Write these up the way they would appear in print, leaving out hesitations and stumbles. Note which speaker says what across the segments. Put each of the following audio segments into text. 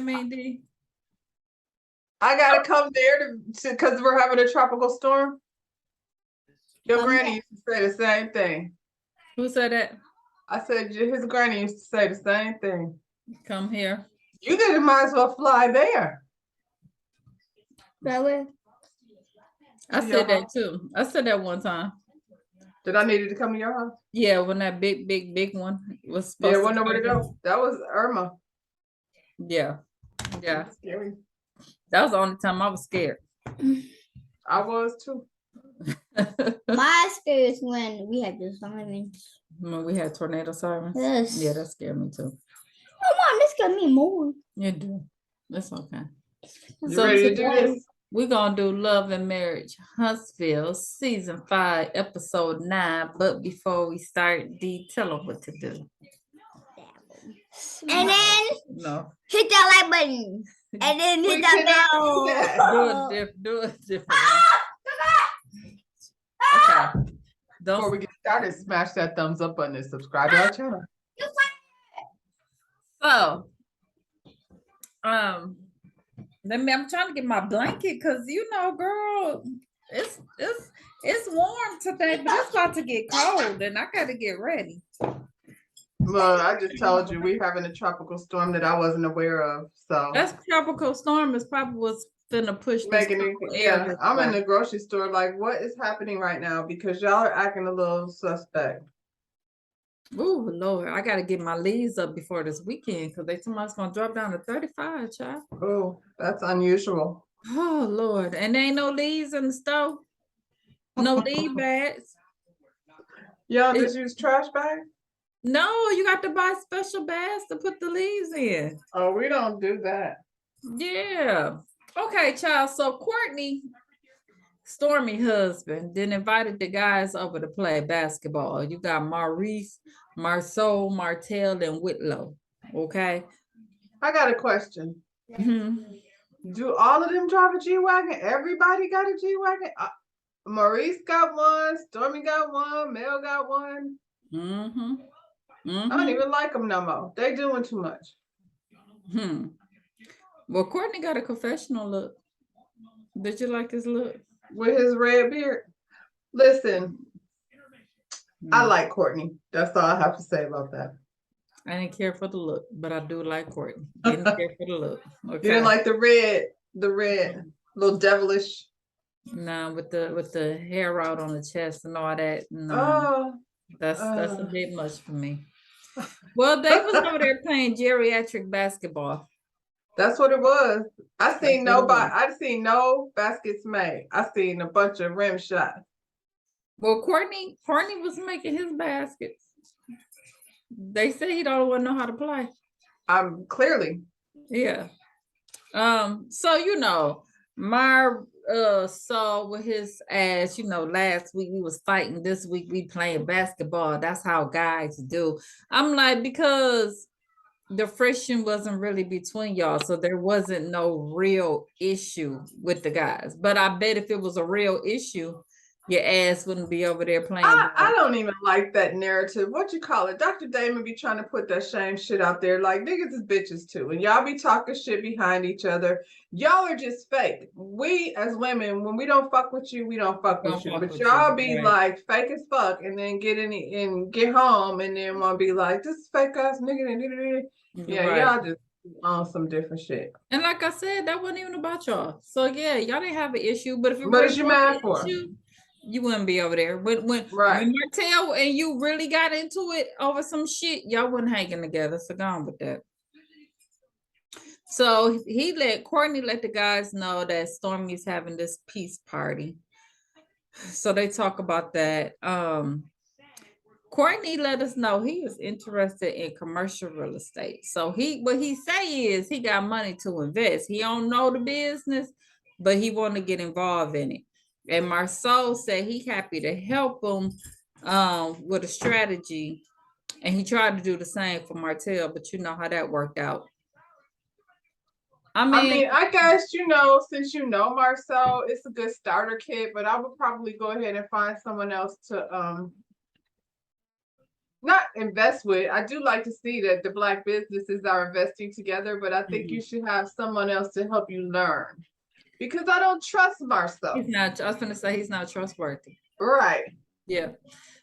Speaker 1: mean, D?
Speaker 2: I gotta come there to because we're having a tropical storm. Your granny used to say the same thing.
Speaker 1: Who said that?
Speaker 2: I said his granny used to say the same thing.
Speaker 1: Come here.
Speaker 2: You didn't might as well fly there.
Speaker 3: Really?
Speaker 1: I said that too. I said that one time.
Speaker 2: Did I need it to come to your house?
Speaker 1: Yeah, when that big one was supposed
Speaker 2: Yeah,
Speaker 1: to
Speaker 2: wouldn't know where to go. That was Irma.
Speaker 1: Yeah. Yeah.
Speaker 2: Scary.
Speaker 1: That was the only time I was scared.
Speaker 2: I was too.
Speaker 3: My experience when we had the sirens.
Speaker 1: When we had tornado sirens.
Speaker 3: Yes.
Speaker 1: Yeah, that scared me too.
Speaker 3: Oh, Mom, this got me more.
Speaker 1: You do. That's okay.
Speaker 2: You ready to do this?
Speaker 1: We're gonna do Love and Marriage Huntsville season 5 episode 9. But before we start, D, tell them what to do.
Speaker 3: And then hit that like button. And then hit that bell.
Speaker 1: Do it different. Okay.
Speaker 2: Before we get started, smash that thumbs up button and subscribe to our channel.
Speaker 1: So, I'm trying to get my blanket because girl, it's warm today, but it's about to get cold, and I gotta get ready.
Speaker 2: Well, I just told you we're having a tropical storm that I wasn't aware of. So
Speaker 1: that tropical storm is probably what's gonna push
Speaker 2: making it. Yeah, I'm in the grocery store. Like, what is happening right now? Because y'all are acting a little suspect.
Speaker 1: Oh Lord, I gotta get my leaves up before this weekend because they told me it's gonna drop down to 35, child.
Speaker 2: Oh, that's unusual.
Speaker 1: Oh Lord, and there ain't no leaves in the stove. No leaf bags.
Speaker 2: Y'all just use trash bags?
Speaker 1: No, you got to buy special bags to put the leaves in.
Speaker 2: Oh, we don't do that.
Speaker 1: Yeah. Okay, child. So Courtney, Stormy husband, then invited the guys over to play basketball. You got Maurice, Marceau, Martell, and Whitlow. Okay.
Speaker 2: I got a question.
Speaker 1: Mm-hmm.
Speaker 2: Do all of them drive a G-Wagon? Everybody got a G-Wagon? Maurice got one, Stormy got one, Mel got one.
Speaker 1: Mm-hmm. Mm-hmm.
Speaker 2: I don't even like them no more. They doing too much.
Speaker 1: Well, Courtney got a confessional look. Did you like his look?
Speaker 2: With his red beard? Listen, I like Courtney. That's all I have to say about that.
Speaker 1: I didn't care for the look, but I do like Courtney. Didn't care for the look. Okay.
Speaker 2: You didn't like the red, little devilish.
Speaker 1: No, with the hair out on the chest and all that. No.
Speaker 2: Oh,
Speaker 1: that's a bit much for me. Well, they was over there playing geriatric basketball.
Speaker 2: That's what it was. I seen no baskets made. I seen a bunch of rim shots.
Speaker 1: Well, Courtney was making his baskets. They say he don't want to know how to play.
Speaker 2: Clearly.
Speaker 1: Yeah. So Mar saw with his ass, last week we was fighting, this week we playing basketball. That's how guys do. I'm like, because the friction wasn't really between y'all, so there wasn't no real issue with the guys. But I bet if it was a real issue, your ass wouldn't be over there playing.
Speaker 2: I don't even like that narrative. What you call it? Dr. Damon be trying to put that shame shit out there. Like, niggas is bitches too. And y'all be talking shit behind each other. Y'all are just fake. We as women, when we don't fuck with you, we don't fuck with you. But y'all be like fake as fuck and then get home and then want to be like, this is fake ass nigga. Yeah, y'all just on some different shit.
Speaker 1: And like I said, that wasn't even about y'all. So yeah, y'all didn't have an issue. But if it
Speaker 2: was you mad for?
Speaker 1: You wouldn't be over there. When Martell and you really got into it over some shit, y'all wasn't hanging together. So go on with that. So Courtney let the guys know that Stormy's having this peace party. So they talk about that. Courtney let us know he is interested in commercial real estate. So what he say is he got money to invest. He don't know the business, but he want to get involved in it. And Marceau said he happy to help him with a strategy. And he tried to do the same for Martell, but you know how that worked out. I mean,
Speaker 2: I guess, since Marceau, it's a good starter kit, but I would probably go ahead and find someone else to not invest with. I do like to see that the Black businesses are investing together, but I think
Speaker 1: Mm-hmm.
Speaker 2: you should have someone else to help you learn. Because I don't trust Marcel.
Speaker 1: He's not, I was gonna say he's not trustworthy.
Speaker 2: Right.
Speaker 1: Yeah.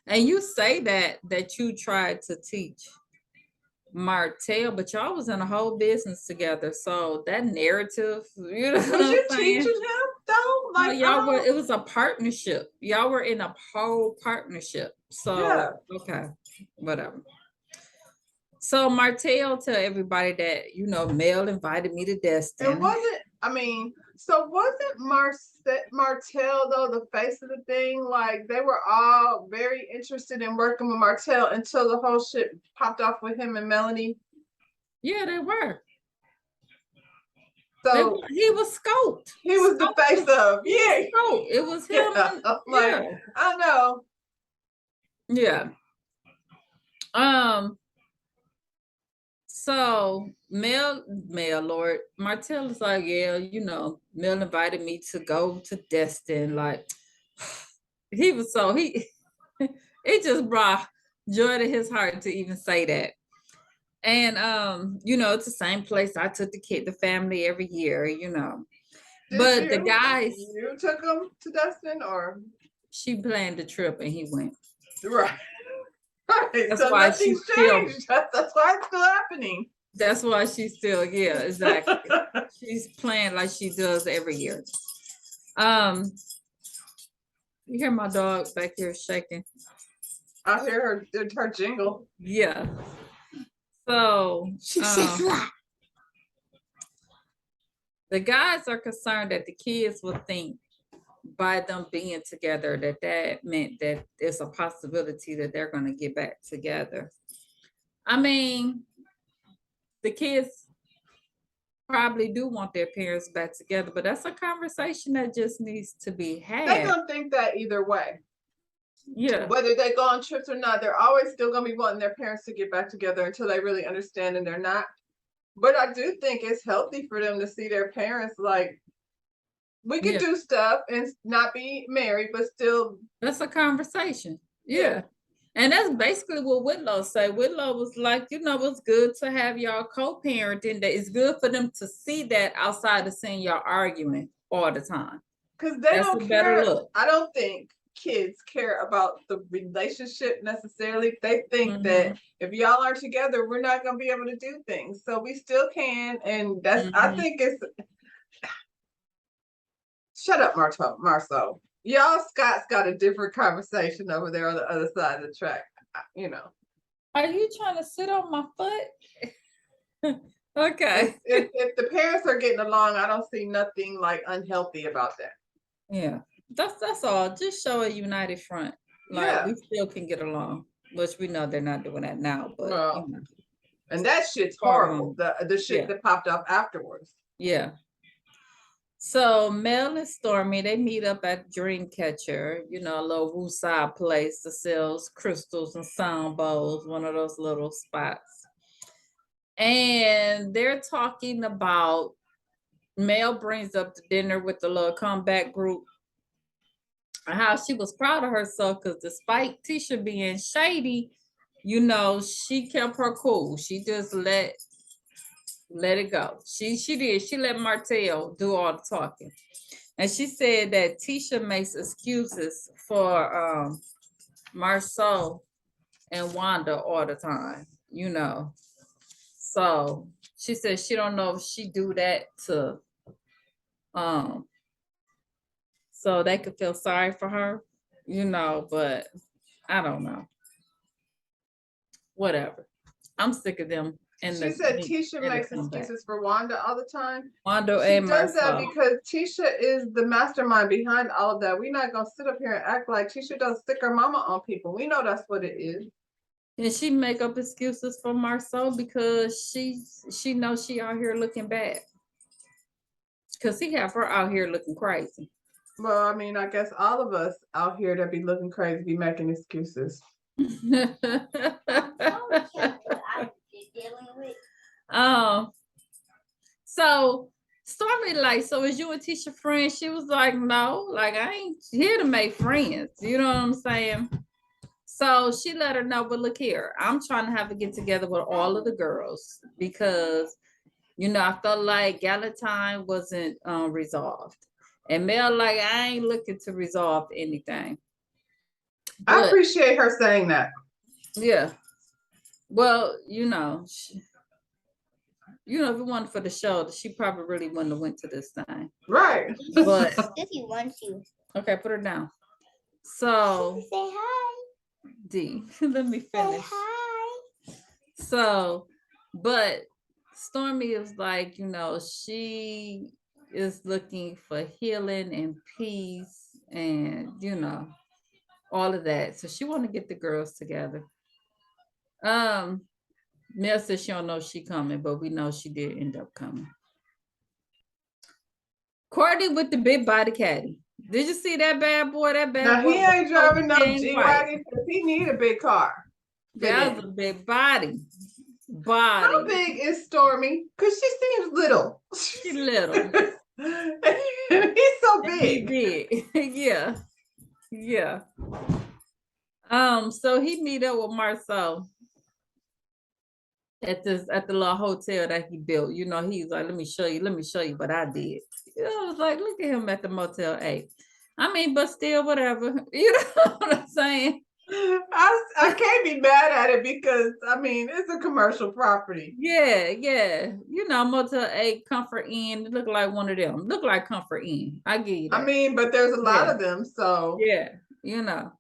Speaker 1: And you say that you tried to teach Martell, but y'all was in a whole business together. So that narrative, you know what
Speaker 2: Was
Speaker 1: I'm
Speaker 2: you
Speaker 1: saying?
Speaker 2: teaching him though?
Speaker 1: No,
Speaker 2: Like
Speaker 1: y'all were, it was a partnership. Y'all were in a whole partnership. So
Speaker 2: Yeah.
Speaker 1: okay, whatever. So Martell tell everybody that, you know, Mel invited me to Destin.
Speaker 2: It wasn't, I mean, so wasn't Martell though the face of the thing? Like they were all very interested in working with Martell until the whole shit popped off with him and Melanie.
Speaker 1: Yeah, they were.
Speaker 2: So
Speaker 1: he was scoped.
Speaker 2: He was the face of, yeah.
Speaker 1: Scoped. It was him.
Speaker 2: Yeah. Like,
Speaker 1: Yeah.
Speaker 2: I know.
Speaker 1: Yeah. So Mel, Lord Martell is like, yeah, you know, Mel invited me to go to Destin. Like he was so he it just brought joy to his heart to even say that. And you know, it's the same place I took the family every year, you know. But the guys,
Speaker 2: you took them to Destin, or
Speaker 1: she planned the trip and he went.
Speaker 2: Right. Right.
Speaker 1: That's
Speaker 2: so
Speaker 1: why
Speaker 2: nothing's
Speaker 1: she still,
Speaker 2: changed. That's why it's still happening.
Speaker 1: that's why she's still, yeah, exactly. She's playing like she does every year. You hear my dog back here shaking.
Speaker 2: I hear her jingle.
Speaker 1: Yeah. So the guys are concerned that the kids will think by them being together that meant that there's a possibility that they're going to get back together. I mean, the kids probably do want their parents back together, but that's a conversation that just needs to be had.
Speaker 2: They don't think that either way.
Speaker 1: Yeah.
Speaker 2: Whether they go on trips or not, they're always still going to be wanting their parents to get back together until they really understand, and they're not. But I do think it's healthy for them to see their parents. Like, we could do stuff and not be married, but still.
Speaker 1: That's a conversation. Yeah. And that's basically what Whitlow said. Whitlow was like, you know, it's good to have y'all co-parenting. That it's good for them to see that outside of seeing y'all arguing all the time.
Speaker 2: Because they don't care. I don't think kids care about the relationship necessarily. They think that if y'all are together, we're not going to be able to do things. So we still can. And that's, I think it's, shut up, Marceau. Y'all Scott's got a different conversation over there on the other side of the track, you know.
Speaker 1: Are you trying to sit on my foot? Okay.
Speaker 2: If the parents are getting along, I don't see nothing like unhealthy about that.
Speaker 1: Yeah, that's all. Just show a united front. Like we still can get along, which we know they're not doing that now. But
Speaker 2: well, you know. And that shit's horrible. The shit that popped up afterwards.
Speaker 1: Yeah. So Mel and Stormy, they meet up at Dreamcatcher, you know, a little woosah place that sells crystals and sound bowls, one of those little spots. And they're talking about, Mel brings up the dinner with the little comeback group, how she was proud of herself because despite Tisha being shady, you know, she kept her cool. She just let it go. She did. She let Martell do all the talking. And she said that Tisha makes excuses for Marceau and Wanda all the time, you know. So she said she don't know if she do that to so they could feel sorry for her, you know, but I don't know. Whatever. I'm sick of them. And
Speaker 2: she said Tisha makes excuses for Wanda all the time.
Speaker 1: Wanda
Speaker 2: she does that because Tisha is the mastermind behind all of that. We're not gonna sit up here and act like Tisha doesn't stick her mama on people. We know that's what it is.
Speaker 1: And she make up excuses for Marceau because she knows she out here looking bad. Because he have her out here looking crazy.
Speaker 2: Well, I mean, I guess all of us out here that be looking crazy be making excuses.
Speaker 1: So Stormy like, so is you and Tisha friends? She was like, no, like I ain't here to make friends. You know what I'm saying? So she let her know, but look here, I'm trying to have a get together with all of the girls because, you know, I felt like Galentine wasn't resolved. And Mel, like, I ain't looking to resolve anything.
Speaker 2: I appreciate her saying that.
Speaker 1: Yeah. Well, you know, if it wasn't for the show, she probably really wouldn't have went to this thing.
Speaker 2: Right.
Speaker 1: But
Speaker 3: if you want to.
Speaker 1: Okay, put her down. So
Speaker 3: say hi.
Speaker 1: D, let me finish.
Speaker 3: Say hi.
Speaker 1: So, but Stormy is like, you know, she is looking for healing and peace and, you know, all of that. So she want to get the girls together. Mel says she don't know she coming, but we know she did end up coming. Courtney with the big body caddy. Did you see that bad boy? That bad
Speaker 2: Now
Speaker 1: boy.
Speaker 2: he ain't driving no
Speaker 1: White.
Speaker 2: G-Wagon because he need a big car.
Speaker 1: That was a big body.
Speaker 2: How big is Stormy? Because she seems little.
Speaker 1: She's little.
Speaker 2: He's so big.
Speaker 1: He big. Yeah. Yeah. So he meet up with Marceau at the little hotel that he built. You know, he's like, let me show you what I did. You know, I was like, look at him at the Motel 8. I mean, but still, whatever. You know what I'm saying?
Speaker 2: I can't be mad at it because I mean it's a commercial property.
Speaker 1: Yeah. You know, Motel 8, Comfort Inn, it look like one of them. Look like Comfort Inn. I give you that.
Speaker 2: I mean, but there's a lot of them, so
Speaker 1: yeah, you know,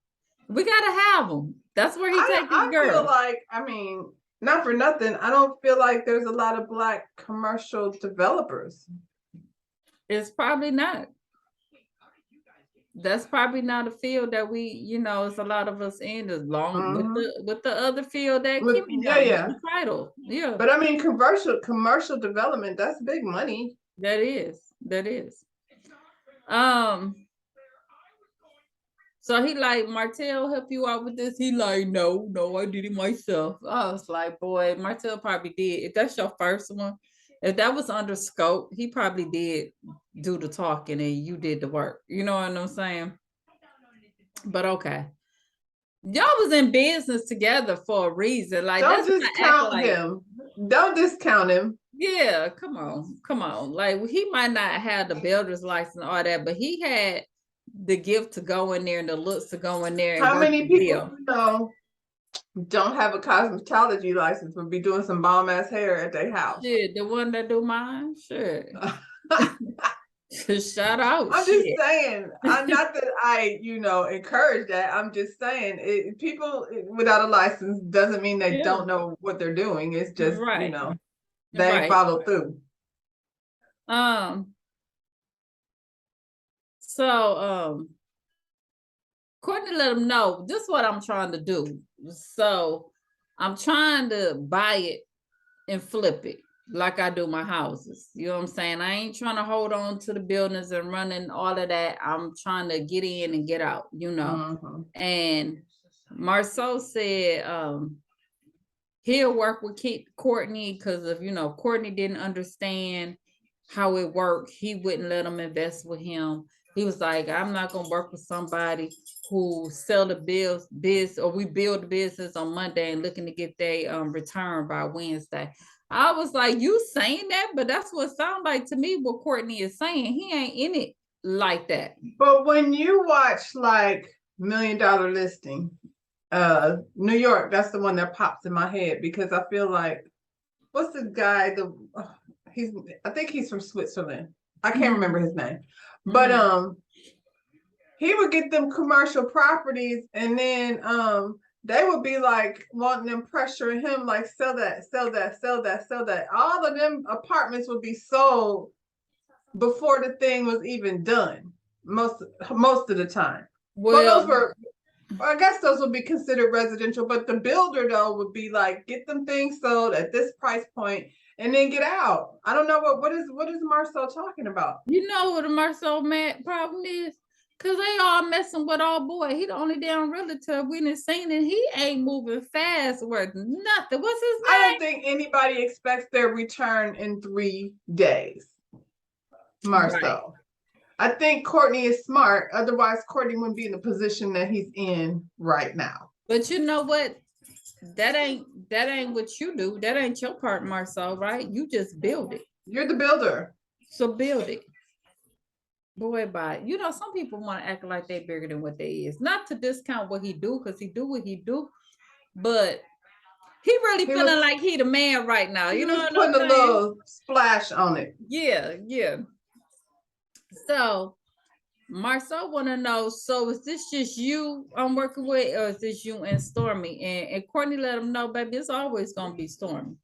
Speaker 1: we gotta have them. That's where he takes his girl.
Speaker 2: I feel like, I mean, not for nothing, I don't feel like there's a lot of Black commercial developers.
Speaker 1: It's probably not. That's probably not a field that we, you know, it's a lot of us in as long with the other field that
Speaker 2: the
Speaker 1: title. Yeah.
Speaker 2: But I mean commercial development, that's big money.
Speaker 1: That is. So he like, Martell help you out with this? He like, no, I did it myself. I was like, boy, Martell probably did. If that's your first one, if that was under scope, he probably did do the talking and you did the work. You know what I'm saying? But okay. Y'all was in business together for a reason. Like,
Speaker 2: don't discount him. Don't discount him.
Speaker 1: Yeah, come on. Like, he might not have the builder's license and all that, but he had the gift to go in there and the looks to go in there.
Speaker 2: How many people you know don't have a cosmetology license but be doing some bomb ass hair at their house?
Speaker 1: Shit, the one that do mine, sure. Shout out.
Speaker 2: I'm just saying. I'm not that I, you know, encourage that. I'm just saying, people without a license doesn't mean they don't know what they're doing. It's just, you know, they ain't follow through.
Speaker 1: So Courtney let him know, this is what I'm trying to do. So I'm trying to buy it and flip it like I do my houses. You know what I'm saying? I ain't trying to hold on to the buildings and running all of that. I'm trying to get in and get out, you know. And Marceau said he'll work with Courtney because if, you know, Courtney didn't understand how it worked, he wouldn't let him invest with him. He was like, I'm not going to work with somebody who sell the biz or we build the business on Monday and looking to get their return by Wednesday. I was like, you saying that? But that's what it sounds like to me what Courtney is saying. He ain't in it like that.
Speaker 2: But when you watch like $1 Million Listing, New York, that's the one that pops in my head because I feel like, what's the guy? I think he's from Switzerland. I can't remember his name. But he would get them commercial properties and then they would be like wanting them pressuring him like sell that. All of them apartments would be sold before the thing was even done. Most of the time. Well, those were, I guess those would be considered residential, but the builder though would be like, get them things sold at this price point and then get out. I don't know what is Marceau talking about.
Speaker 1: You know what the Marceau problem is? Cause they all messing with our boy. He the only damn realtor we done seen and he ain't moving fast worth nothing. What's his name?
Speaker 2: I don't think anybody expects their return in 3 days. Marceau. Right. I think Courtney is smart. Otherwise, Courtney wouldn't be in the position that he's in right now.
Speaker 1: But you know what? That ain't what you do. That ain't your part, Marcel, right? You just build it.
Speaker 2: You're the builder.
Speaker 1: So build it. Boy, bye. You know, some people want to act like they're bigger than what they is. Not to discount what he do, because he do what he do, but he really feeling like he the man right now. You know what
Speaker 2: putting a little splash on it.
Speaker 1: Yeah, yeah. So Marcel want to know, so is this just you I'm working with, or is this you and Stormy? And Courtney let him know, baby, it's always gonna be Stormy.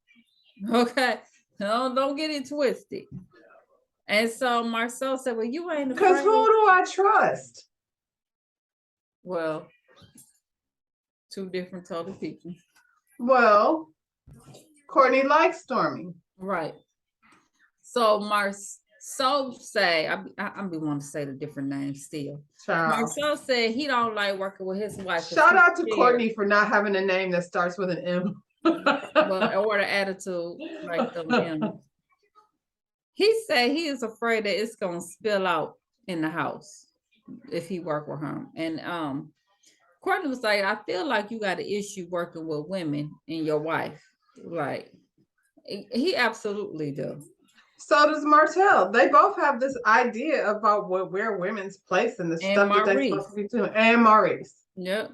Speaker 1: Okay, no, don't get it twisted. And so Marcel said, well, you ain't afraid.
Speaker 2: Because who do I trust?
Speaker 1: Well, two different total people.
Speaker 2: Well, Courtney likes Stormy.
Speaker 1: Right. So Marcel say, I'm be wanting to say the different names still. Marcel said he don't like working with his wife.
Speaker 2: Shout out to Courtney for not having a name that starts with an M.
Speaker 1: Well, or the attitude like them M. He said he is afraid that it's gonna spill out in the house if he work with him. And Courtney was like, I feel like you got an issue working with women and your wife. Like, he absolutely do.
Speaker 2: So does Martell. They both have this idea about where women's place and the stuff that they're supposed to be doing. And Maurice.
Speaker 1: Yep.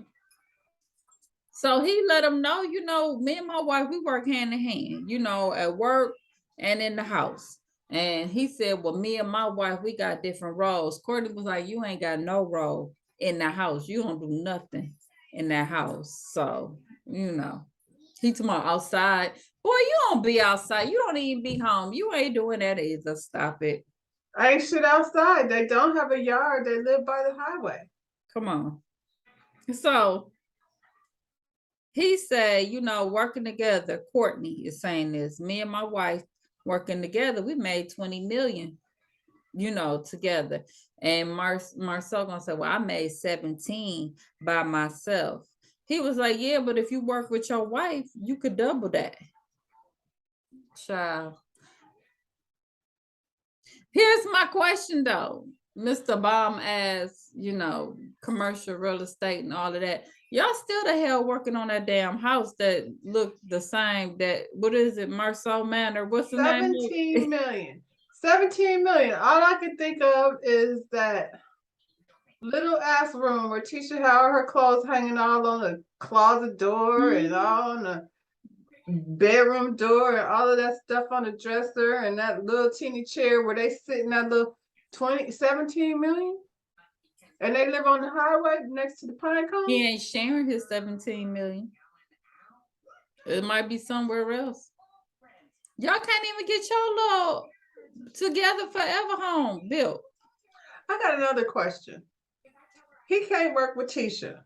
Speaker 1: So he let him know, you know, me and my wife, we work hand in hand, you know, at work and in the house. And he said, well, me and my wife, we got different roles. Courtney was like, you ain't got no role in the house. You don't do nothing in that house. So, you know, he talking about outside. Boy, you don't be outside. You don't even be home. You ain't doing that either. Stop it.
Speaker 2: Ain't shit outside. They don't have a yard. They live by the highway.
Speaker 1: Come on. So he said, you know, working together, Courtney is saying this, me and my wife working together, we made 20 million, you know, together. And Marcel gonna say, well, I made 17 by myself. He was like, yeah, but if you work with your wife, you could double that. Child. Here's my question though. Mr. Baum asks, you know, commercial real estate and all of that. Y'all still the hell working on that damn house that looked the same, that, what is it, Marceau Manor? What's the name?
Speaker 2: 17 million. 17 million. All I can think of is that little ass room where Tisha had all her clothes hanging all on the closet door and all on the bedroom door and all of that stuff on the dresser and that little teeny chair where they sit in that little 17 million. And they live on the highway next to the pine cone.
Speaker 1: He ain't sharing his 17 million. It might be somewhere else. Y'all can't even get your little together forever home built.
Speaker 2: I got another question. He can't work with Tisha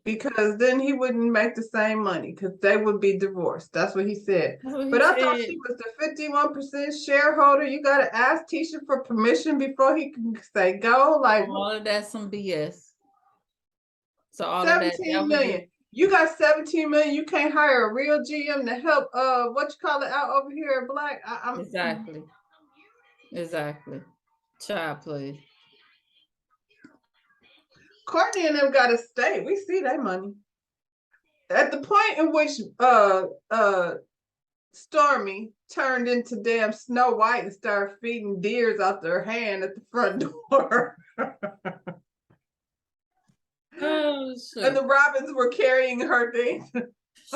Speaker 2: because then he wouldn't make the same money because they would be divorced. That's what he said. But I thought she was the 51% shareholder. You got to ask Tisha for permission before he can say go. Like,
Speaker 1: all of that's some BS. So all
Speaker 2: 17 million. You got 17 million. You can't hire a real GM to help what you call it out over here at Black.
Speaker 1: Exactly. Child, please.
Speaker 2: Courtney and them got to stay. We see that money. At the point in which Stormy turned into damn Snow White and started feeding deers out their hand at the front door.
Speaker 1: Oh,
Speaker 2: and the robins were carrying her things.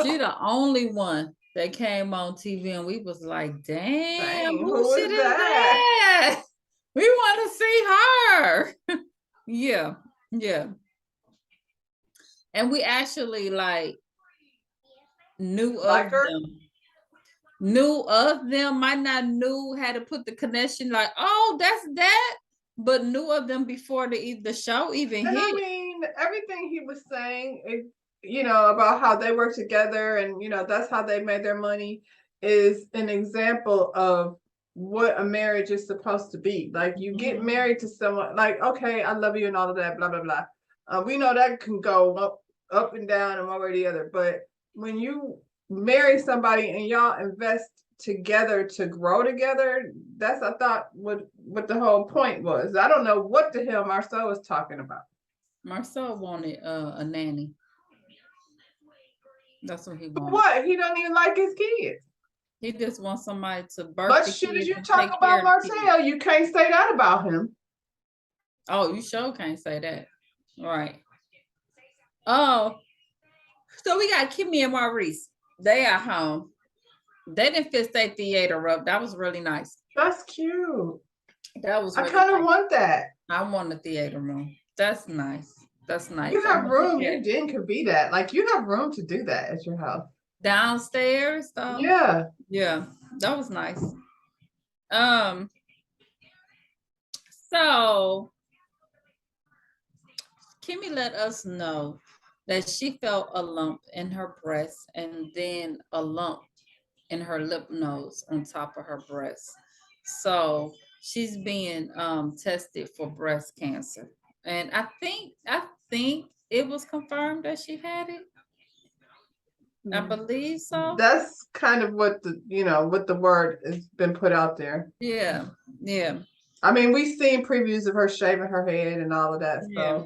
Speaker 1: She the only one that came on TV and we was like, damn, who is that? We want to see her. Yeah. And we actually like knew of them. Knew of them, might not knew how to put the connection, like, oh, that's that, but knew of them before the show even hit.
Speaker 2: I mean, everything he was saying, you know, about how they work together and, you know, that's how they made their money is an example of what a marriage is supposed to be. Like, you get married to someone, like, okay, I love you and all of that, blah, blah, blah. We know that can go up and down and one way or the other, but when you marry somebody and y'all invest together to grow together, that's, I thought, what the whole point was. I don't know what the hell Marcel was talking about.
Speaker 1: Marcel wanted a nanny. That's what he
Speaker 2: But
Speaker 1: wants.
Speaker 2: what? He don't even like his kids.
Speaker 1: He just wants somebody to birth
Speaker 2: But
Speaker 1: the
Speaker 2: shit, as
Speaker 1: kids
Speaker 2: you
Speaker 1: and
Speaker 2: talk
Speaker 1: take care
Speaker 2: about
Speaker 1: of the kids.
Speaker 2: Martell, you can't say that about him.
Speaker 1: Oh, you sure can't say that. Right. Oh, so we got Kimmy and Maurice. They at home. They didn't fix their theater up. That was really nice.
Speaker 2: That's cute.
Speaker 1: That was
Speaker 2: I
Speaker 1: really
Speaker 2: kind of
Speaker 1: nice.
Speaker 2: want that.
Speaker 1: I want a theater room. That's nice. That's nice.
Speaker 2: You have room.
Speaker 1: Yeah.
Speaker 2: Your den could be that. Like you have room to do that at your house.
Speaker 1: Downstairs though.
Speaker 2: Yeah.
Speaker 1: Yeah. That was nice. So Kimmy let us know that she felt a lump in her breast and then a lump in her lymph nodes on top of her breast. So she's being tested for breast cancer. And I think it was confirmed that she had it. I believe so.
Speaker 2: That's kind of what what the word has been put out there.
Speaker 1: Yeah. Yeah.
Speaker 2: I mean, we've seen previews of her shaving her head and all of that.
Speaker 1: Yeah.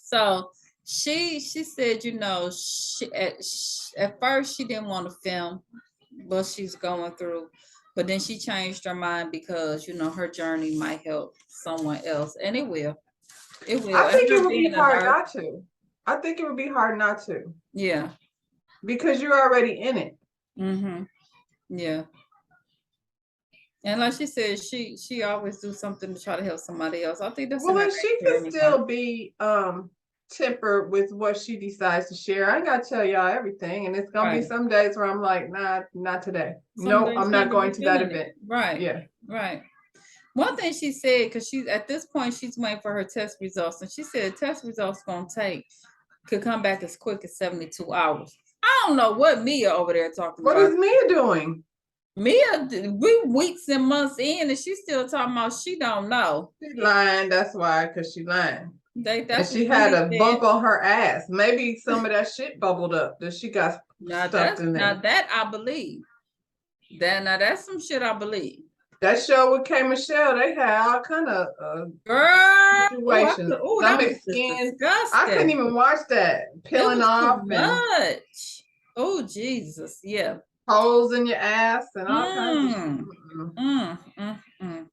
Speaker 1: So she said, she at first she didn't want to film what she's going through, but then she changed her mind because her journey might help someone else, and it will. It will.
Speaker 2: I think
Speaker 1: And
Speaker 2: it
Speaker 1: her
Speaker 2: would be
Speaker 1: being a
Speaker 2: hard
Speaker 1: nurse-
Speaker 2: not to. I think it would be hard not to
Speaker 1: Yeah.
Speaker 2: because you're already in it.
Speaker 1: Mm-hmm. Yeah. And like she said, she always do something to try to help somebody else. I think that's in
Speaker 2: Well,
Speaker 1: her
Speaker 2: and she
Speaker 1: nature
Speaker 2: can
Speaker 1: anyway.
Speaker 2: still be tempered with what she decides to share. I ain't gotta tell y'all everything, and it's gonna be
Speaker 1: Right.
Speaker 2: some days where I'm like, nah, not today.
Speaker 1: Some
Speaker 2: No,
Speaker 1: days
Speaker 2: I'm
Speaker 1: she
Speaker 2: not
Speaker 1: ain't
Speaker 2: going
Speaker 1: even
Speaker 2: to that
Speaker 1: feeling it.
Speaker 2: event.
Speaker 1: Right.
Speaker 2: Yeah.
Speaker 1: Right. One thing she said, because she's at this point, she's waiting for her test results, and she said test results could come back as quick as 72 hours. I don't know what Mia over there talking
Speaker 2: What
Speaker 1: about.
Speaker 2: is Mia doing?
Speaker 1: Mia, we weeks and months in, and she's still talking about she don't know.
Speaker 2: She lying. That's why, because she lying.
Speaker 1: That's
Speaker 2: And she
Speaker 1: what
Speaker 2: had
Speaker 1: Mia
Speaker 2: a
Speaker 1: said.
Speaker 2: bump on her ass. Maybe some of that shit bubbled up that she got stuffed in there.
Speaker 1: Now that I believe. Now that's some shit I believe.
Speaker 2: That show with K. Michelle, they had all kind of
Speaker 1: Girl,
Speaker 2: situations.
Speaker 1: that
Speaker 2: Stomach,
Speaker 1: was
Speaker 2: skin.
Speaker 1: disgusting.
Speaker 2: I couldn't even watch that. Peeling off
Speaker 1: too
Speaker 2: and
Speaker 1: much. Oh Jesus, yeah.
Speaker 2: holes in your ass and all kinds of shit.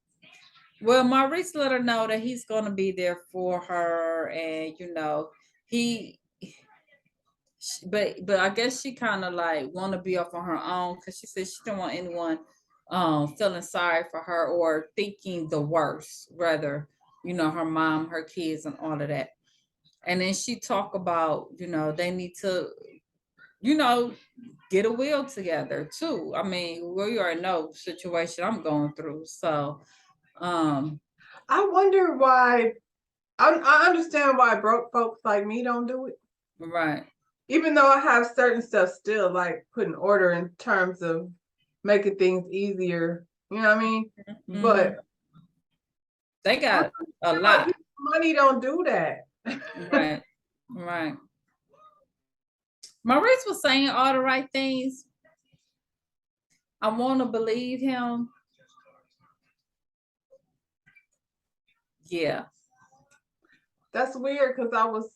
Speaker 1: Well, Maurice let her know that he's gonna be there for her, and he. But I guess she kind of like want to be off on her own because she said she don't want anyone feeling sorry for her or thinking the worst. Rather, her mom, her kids, and all of that. And then she talk about they need to get a will together too. I mean, we already know the situation I'm going through. So
Speaker 2: I wonder why. I understand why broke folks like me don't do it.
Speaker 1: right.
Speaker 2: Even though I have certain stuff still, like putting order in terms of making things easier. You know what I mean?
Speaker 1: Mm-hmm.
Speaker 2: But
Speaker 1: they got a lot.
Speaker 2: Like money don't do that.
Speaker 1: Right. Right. Maurice was saying all the right things. I want to believe him. Yeah.
Speaker 2: That's weird because I was.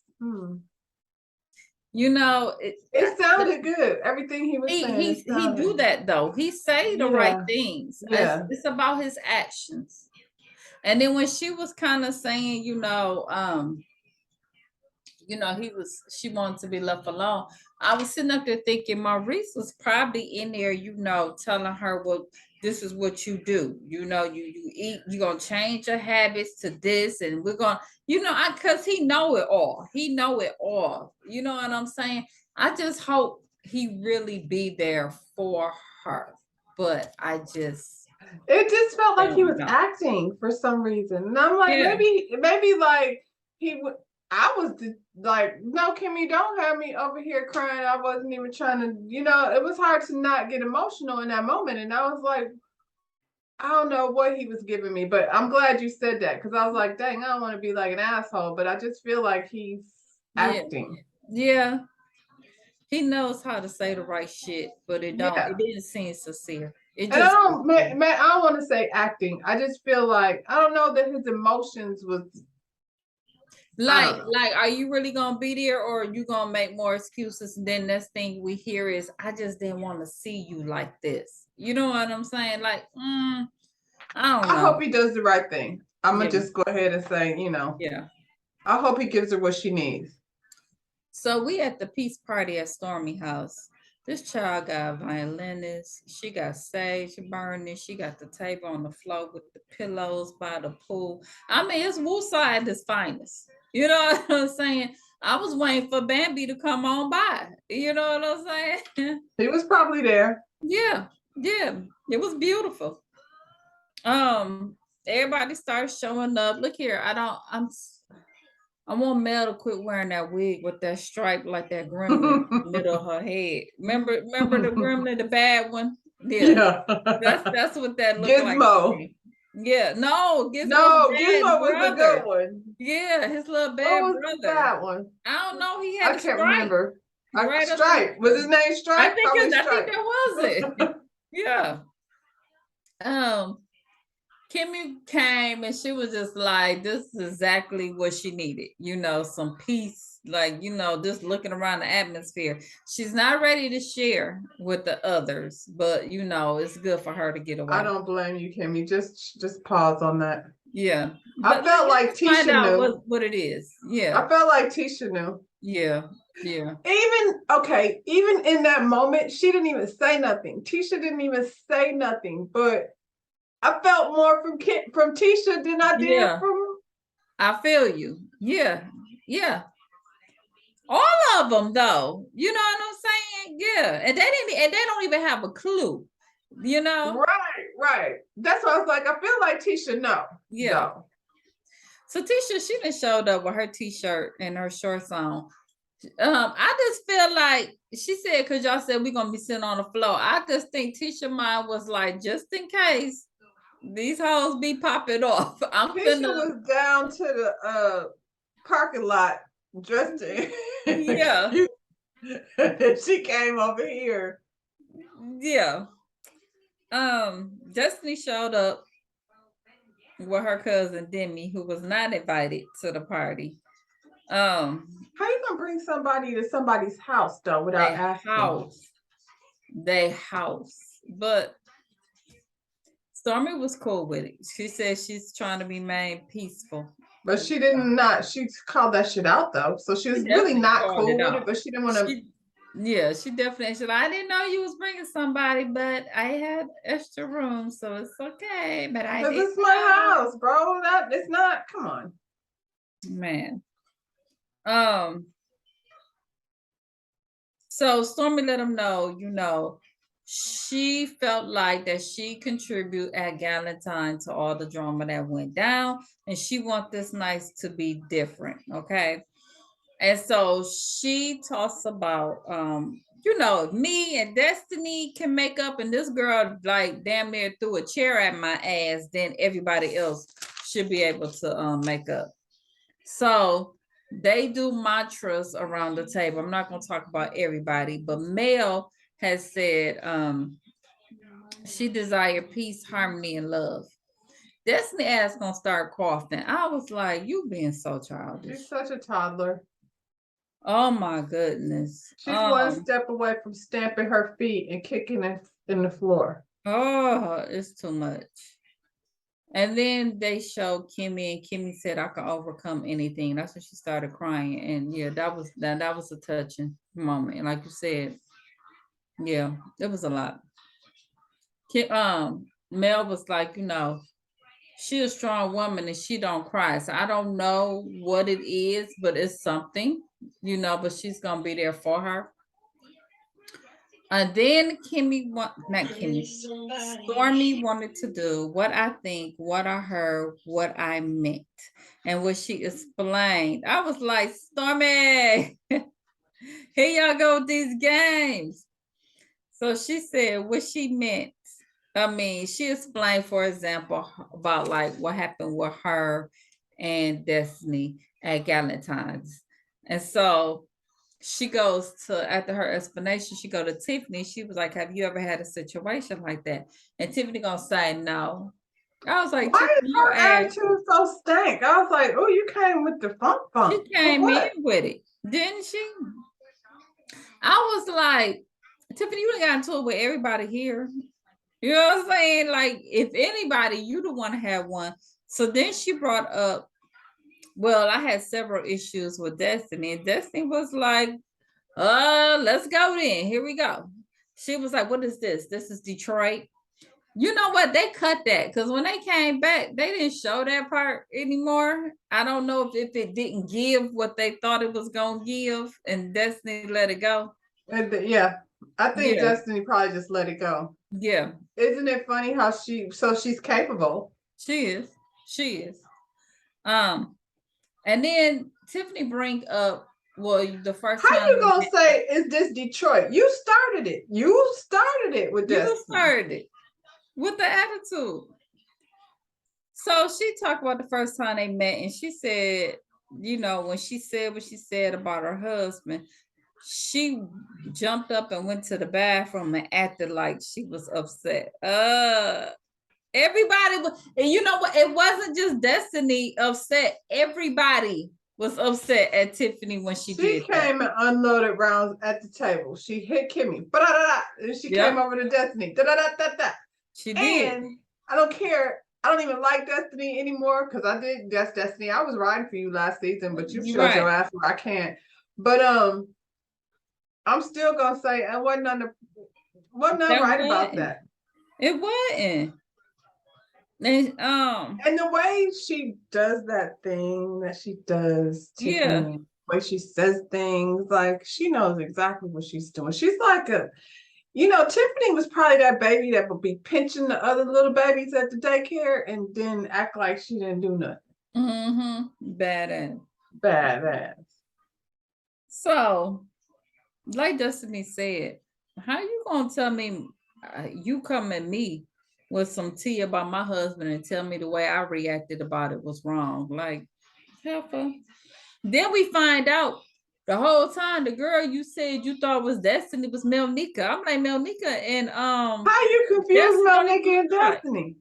Speaker 1: It
Speaker 2: sounded good. Everything he was saying.
Speaker 1: He do that though. He say the right things.
Speaker 2: Yeah.
Speaker 1: It's about his actions. And then when she was kind of saying, she wanted to be left alone. I was sitting up there thinking Maurice was probably in there, telling her, well, this is what you do. You eat, you're going to change your habits to this. And we're going, because he know it all. He know it all. You know what I'm saying? I just hope he really be there for her. But
Speaker 2: it just felt like he was acting for some reason. And I'm like, maybe like he would. I was like, no, Kimmy, don't have me over here crying. I wasn't even trying to, it was hard to not get emotional in that moment. And I was like, I don't know what he was giving me, but I'm glad you said that because I was like, dang, I don't want to be like an asshole, but I just feel like he's acting.
Speaker 1: Yeah. He knows how to say the right shit, but it didn't seem sincere. I
Speaker 2: don't want to say acting. I just feel like, I don't know that his emotions was.
Speaker 1: Like, are you really gonna be there, or are you gonna make more excuses? And then next thing we hear is, I just didn't want to see you like this. You know what I'm saying? Like, I don't know.
Speaker 2: I hope he does the right thing. I'm gonna just go ahead and say,
Speaker 1: Yeah.
Speaker 2: I hope he gives her what she needs.
Speaker 1: So we at the peace party at Stormy house. This child got a violinist. She got sage burning. She got the table on the floor with the pillows by the pool. I mean, it's Wooside at its finest. You know what I'm saying? I was waiting for Bambi to come on by. You know what I'm saying?
Speaker 2: He was probably there.
Speaker 1: Yeah, it was beautiful. Everybody started showing up. Look here, I want Mel to quit wearing that wig with that stripe like that gremlin in the middle of her head. Remember the gremlin, the bad one? Yeah. That's what that looked like.
Speaker 2: Gizmo.
Speaker 1: Yeah, no,
Speaker 2: Gizmo was the good one.
Speaker 1: Yeah, his little bad brother.
Speaker 2: That one.
Speaker 1: I don't know. He had
Speaker 2: I can't remember.
Speaker 1: Stripe.
Speaker 2: Was his name Stripe?
Speaker 1: I think that was it. Yeah. Kimmy came and she was just like, this is exactly what she needed. Some peace, like, just looking around the atmosphere. She's not ready to share with the others, but it's good for her to get away.
Speaker 2: I don't blame you, Kimmy. Just pause on that.
Speaker 1: Yeah.
Speaker 2: I felt like Tisha knew
Speaker 1: what it is. Yeah.
Speaker 2: I felt like Tisha knew.
Speaker 1: Yeah.
Speaker 2: Even in that moment, she didn't even say nothing. Tisha didn't even say nothing, but I felt more from Tisha than I did from.
Speaker 1: I feel you. Yeah. All of them, though. You know what I'm saying? Yeah. And they don't even have a clue.
Speaker 2: Right. That's why I was like, I feel like Tisha know.
Speaker 1: Yeah.
Speaker 2: Though.
Speaker 1: So Tisha, she done showed up with her t-shirt and her shorts on. I just feel like she said, because y'all said we're gonna be sitting on the floor. I just think Tisha mind was like, just in case these hoes be popping off.
Speaker 2: Tisha was down to the parking lot dressed in.
Speaker 1: Yeah.
Speaker 2: She came over here.
Speaker 1: Yeah. Destiny showed up with her cousin Demi, who was not invited to the party.
Speaker 2: How you gonna bring somebody to somebody's house though without asking?
Speaker 1: Their house. But Stormy was cool with it. She said she's trying to remain peaceful.
Speaker 2: But she she called that shit out though. So she was really not cool with it, but she didn't want to.
Speaker 1: Yeah, she definitely said, I didn't know you was bringing somebody, but I had extra room, so it's okay. But
Speaker 2: because it's my house, bro. It's not. Come on,
Speaker 1: man. So Stormy let them know, she felt like that she contributed at Galentine to all the drama that went down, and she wants this night to be different, okay? And so she talks about, me and Destiny can make up, and this girl like damn near threw a chair at my ass, then everybody else should be able to make up. So they do mantras around the table. I'm not going to talk about everybody, but Mel has said she desired peace, harmony, and love. Destiny ass gonna start coughing. I was like, you being so childish.
Speaker 2: She's such a toddler.
Speaker 1: Oh my goodness.
Speaker 2: She's one step away from stamping her feet and kicking it in the floor.
Speaker 1: Oh, it's too much. And then they showed Kimmy, and Kimmy said, I can overcome anything. That's when she started crying. And yeah, that was a touching moment. And like you said, yeah, it was a lot. Mel was like, she's a strong woman and she don't cry. So I don't know what it is, but it's something, but she's gonna be there for her. And then Stormy wanted to do what I think, what I heard, what I meant. And what she explained, I was like, Stormy, here y'all go with these games. So she said what she meant. She explained, for example, about like what happened with her and Destiny at Galentine's. And so she goes to, after her explanation, she go to Tiffany. She was like, have you ever had a situation like that? And Tiffany gonna say no. I was like,
Speaker 2: Why is
Speaker 1: Tiffany, your
Speaker 2: her
Speaker 1: ass.
Speaker 2: attitude so stank? I was like, oh, you came with the funk
Speaker 1: She
Speaker 2: funk. For
Speaker 1: came in
Speaker 2: what?
Speaker 1: with it, didn't she? I was like, Tiffany, you done got into it with everybody here. You know what I'm saying? Like, if anybody, you the one to have one. So then she brought up, well, I had several issues with Destiny, and Destiny was like, let's go then. Here we go. She was like, what is this? This is Detroit. You know what? They cut that because when they came back, they didn't show that part anymore. I don't know if it didn't give what they thought it was gonna give, and Destiny let it go.
Speaker 2: And yeah, I think
Speaker 1: Yeah,
Speaker 2: Destiny probably just let it go.
Speaker 1: yeah,
Speaker 2: Isn't it funny how she's capable?
Speaker 1: she is. She is. And then Tiffany bring up, well, the first
Speaker 2: How
Speaker 1: time
Speaker 2: you gonna say is this Detroit? You started it. You started it with
Speaker 1: you
Speaker 2: Destiny.
Speaker 1: started it with the attitude. So she talked about the first time they met, and she said, you know, when she said what she said about her husband, she jumped up and went to the bathroom and acted like she was upset. Everybody was, and you know what? It wasn't just Destiny upset. Everybody was upset at Tiffany when she did that.
Speaker 2: Came and unloaded rounds at the table. She hit Kimmy, and she
Speaker 1: Yep.
Speaker 2: came over to Destiny.
Speaker 1: She did.
Speaker 2: And I don't care. I don't even like Destiny anymore because I did that's Destiny. I was riding for you last season, but you showed your ass where I can't. But I'm still gonna say it wasn't nothing right about that.
Speaker 1: It wasn't.
Speaker 2: And the way she does that thing that she does, Tiffany, the way she says things, like she knows exactly what she's doing. She's like Tiffany was probably that baby that would be pinching the other little babies at the daycare and then act like she didn't do nothing. Badass.
Speaker 1: So, like Destiny said, how you gonna tell me you come at me with some tea about my husband and tell me the way I reacted about it was wrong? Like, helpful. Then we find out the whole time the girl you said you thought was Destiny was Melnika. I'm like, Melnika and
Speaker 2: how you confuse Melnika and Destiny?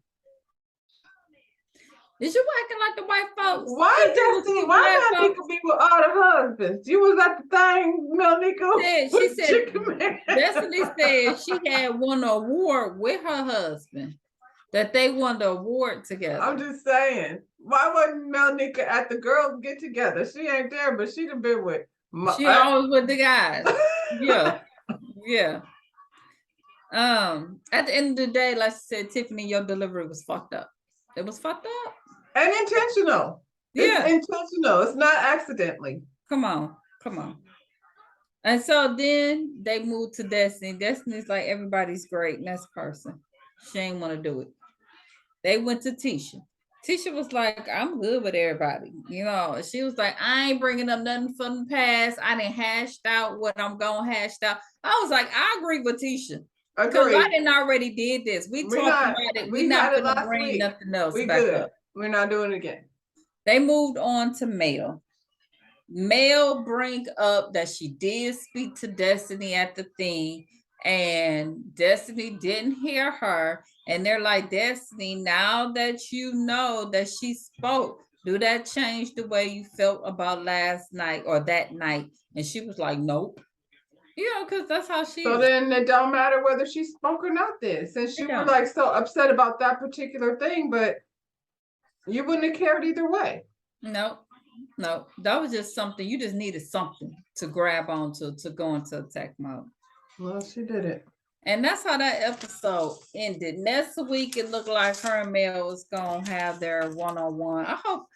Speaker 1: Is you acting like the white folks?
Speaker 2: Why Destiny? Why Melnika be with all the husbands? You was at the thing, Melnika.
Speaker 1: She said Destiny said she had won an award with her husband. That they won the award together.
Speaker 2: I'm just saying. Why wasn't Melnika at the girls get together? She ain't there, but she done been with.
Speaker 1: She always with the guys. Yeah. Yeah. At the end of the day, like I said, Tiffany, your delivery was fucked up. It was fucked up.
Speaker 2: And intentional.
Speaker 1: Yeah.
Speaker 2: It's intentional. It's not accidentally.
Speaker 1: Come on. And so then they moved to Destiny. Destiny's like everybody's great next person. She ain't want to do it. They went to Tisha. Tisha was like, I'm good with everybody. You know, she was like, I ain't bringing up nothing from the past. I didn't hashed out what I'm going to hash out. I was like, I agree with Tisha. Because I didn't already did this. We talked about it. We're not going to bring nothing else back up.
Speaker 2: We're not doing it again.
Speaker 1: They moved on to Mel. Mel bring up that she did speak to Destiny at the thing, and Destiny didn't hear her. And they're like, Destiny, now that you know that she spoke, do that change the way you felt about last night or that night? And she was like, nope. You know, because that's how she
Speaker 2: is. Then it don't matter whether she spoke or not then, since you were like so upset about that particular thing, but you wouldn't have cared either way.
Speaker 1: No, that was just something. You just needed something to grab onto to go into attack mode.
Speaker 2: Well, she did it.
Speaker 1: And that's how that episode ended. Next week, it looked like her and Mel was going to have their one-on-one. I hope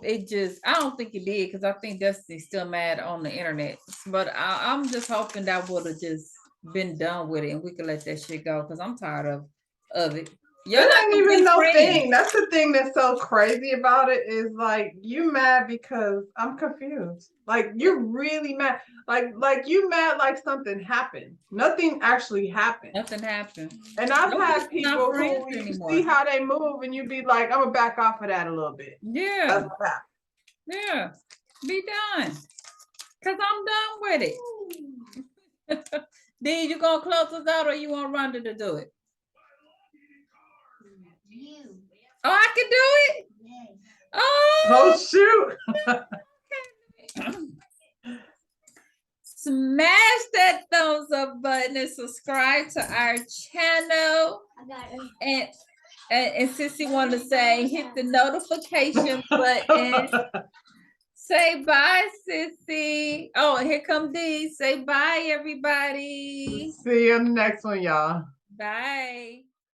Speaker 1: it just, I don't think it did because I think Destiny's still mad on the internet. But I'm just hoping that would have just been done with it and we could let that shit go because I'm tired of it.
Speaker 2: That ain't even no thing. That's the thing that's so crazy about it is like you mad because I'm confused. Like you're really mad. Like you mad like something happened. Nothing actually happened.
Speaker 1: Nothing happened.
Speaker 2: And I've had people who you see how they move and you be like, I'm gonna back off of that a little bit.
Speaker 1: Yeah.
Speaker 2: That's what happened.
Speaker 1: Yeah. Be done. Cause I'm done with it. Then you gonna close us out or you want Rhonda to do it? Oh, I can do it.
Speaker 2: Oh shoot.
Speaker 1: Smash that thumbs up button and subscribe to our channel. And Sissy want to say, hit the notification button. Say bye, Sissy. Oh, and here come Dee. Say bye, everybody.
Speaker 2: See you in the next one, y'all.
Speaker 1: Bye.